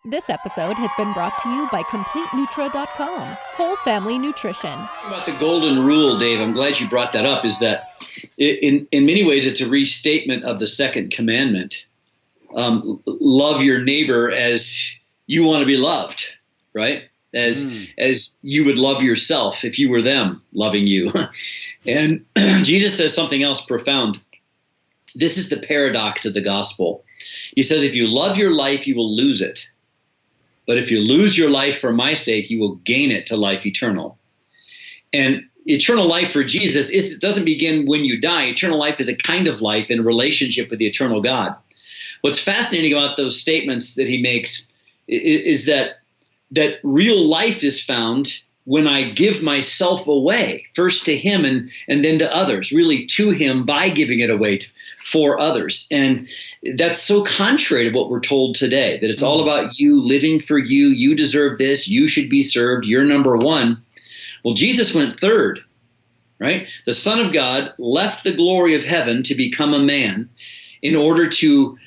This episode has been brought to you by CompleteNutra.com, whole family nutrition. About the golden rule, Dave, I'm glad you brought that up, is that in many ways it's a restatement of the second commandment. Love your neighbor as you want to be loved, right? As you would love yourself if you were them loving you. And Jesus says something else profound. This is the paradox of the gospel. He says, if you love your life, you will lose it. But if you lose your life for my sake, you will gain it to life eternal. And eternal life for Jesus it doesn't begin when you die. Eternal life is a kind of life in relationship with the eternal God. What's fascinating about those statements that he makes is that real life is found when I give myself away, first to him and then to others, really to him by giving it away for others. And that's so contrary to what we're told today, that it's all about you, living for you, you deserve this, you should be served, you're number one. Well, Jesus went third, right? The Son of God left the glory of heaven to become a man in order to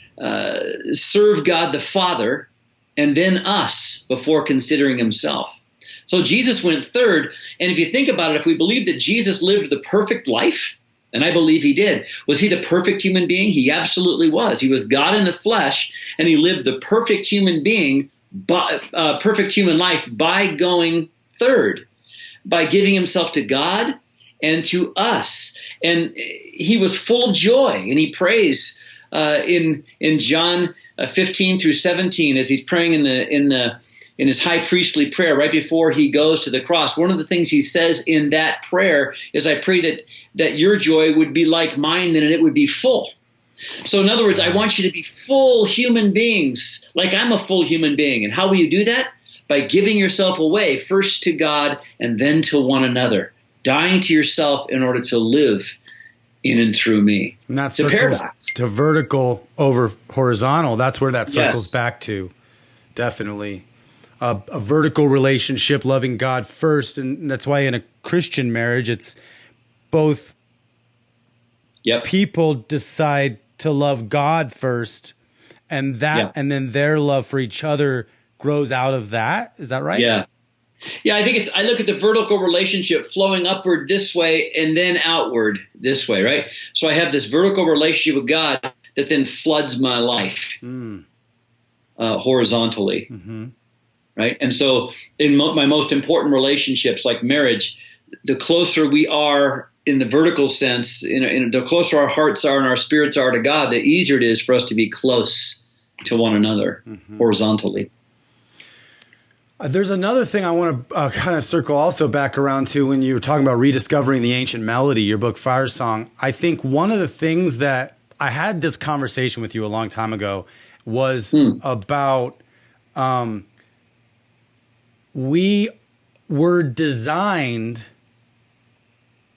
serve God the Father and then us before considering himself. So Jesus went third. And if you think about it, if we believe that Jesus lived the perfect life, and I believe he did, was he the perfect human being? He absolutely was. He was God in the flesh, and he lived the perfect human being, perfect human life by going third, by giving himself to God and to us. And he was full of joy, and he prays in John 15 through 17 as he's praying in his high priestly prayer right before he goes to the cross. One of the things he says in that prayer is, I pray that your joy would be like mine, and it would be full. So in other words, I want you to be full human beings, like I'm a full human being. And how will you do that? By giving yourself away, first to God and then to one another, dying to yourself in order to live in and through me. And that it's a paradox. To vertical over horizontal. That's where that circles back to. Definitely. A vertical relationship, loving God first. And that's why in a Christian marriage, it's both people decide to love God first, and and then their love for each other grows out of that. Is that right? Yeah. Yeah, I think I look at the vertical relationship flowing upward this way and then outward this way, right? So I have this vertical relationship with God that then floods my life horizontally. Mm-hmm. Right. And so in my most important relationships like marriage, the closer we are in the vertical sense, the closer our hearts are and our spirits are to God, the easier it is for us to be close to one another horizontally. There's another thing I want to kind of circle also back around to when you were talking about rediscovering the ancient melody, your book Firesong. I think one of the things that I had this conversation with you a long time ago was about we were designed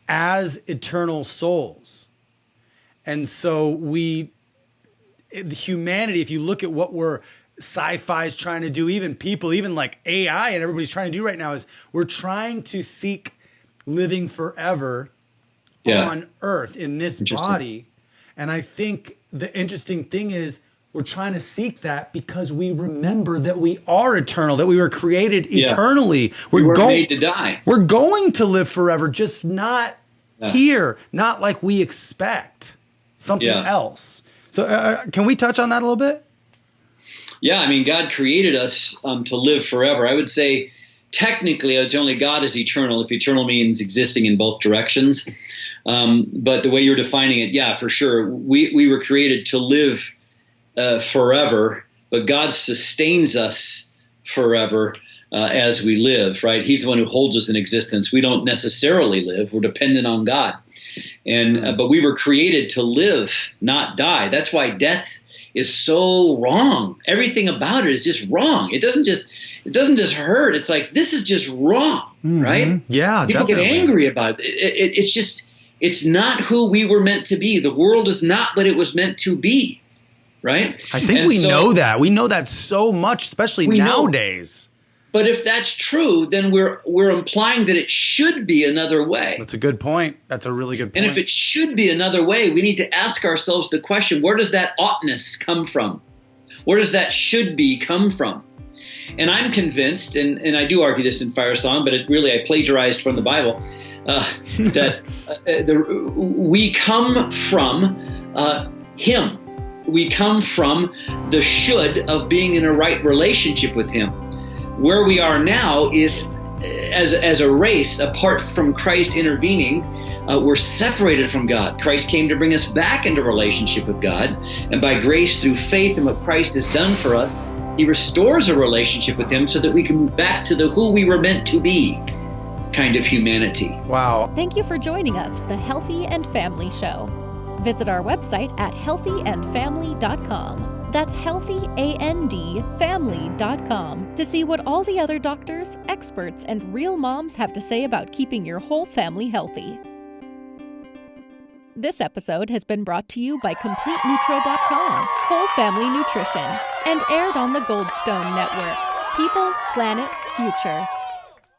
as eternal souls. And so humanity, if you look at what sci-fi is trying to do, even people, even like AI and everybody's trying to do right now, is we're trying to seek living forever on Earth in this body. And I think the interesting thing is, we're trying to seek that because we remember that we are eternal, that we were created eternally. We were made to die. We're going to live forever, just not here, not like we expect something else. So can we touch on that a little bit? Yeah, I mean, God created us to live forever. I would say technically it's only God is eternal, if eternal means existing in both directions. But the way you're defining it, for sure. We were created to live forever, but God sustains us forever as we live, right? He's the one who holds us in existence. We don't necessarily live. We're dependent on God. But we were created to live, not die. That's why death is so wrong. Everything about it is just wrong. It doesn't just hurt. It's like, this is just wrong, right? Yeah, people definitely get angry about it. It's not who we were meant to be. The world is not what it was meant to be. Right? I think we know that. We know that so much, especially nowadays. But if that's true, then we're implying that it should be another way. That's a good point. That's a really good point. And if it should be another way, we need to ask ourselves the question, where does that oughtness come from? Where does that should be come from? And I'm convinced, and I do argue this in Firesong, but I plagiarized from the Bible, that we come from Him. We come from the should of being in a right relationship with Him. Where we are now is, as a race, apart from Christ intervening, we're separated from God. Christ came to bring us back into relationship with God, and by grace through faith in what Christ has done for us, He restores a relationship with Him so that we can move back to the who we were meant to be kind of humanity. Wow. Thank you for joining us for the Healthy and Family Show. Visit our website at healthyandfamily.com. That's healthyandfamily.com to see what all the other doctors, experts, and real moms have to say about keeping your whole family healthy. This episode has been brought to you by CompleteNutra.com, Whole Family Nutrition, and aired on the Goldstone Network. People, Planet, Future.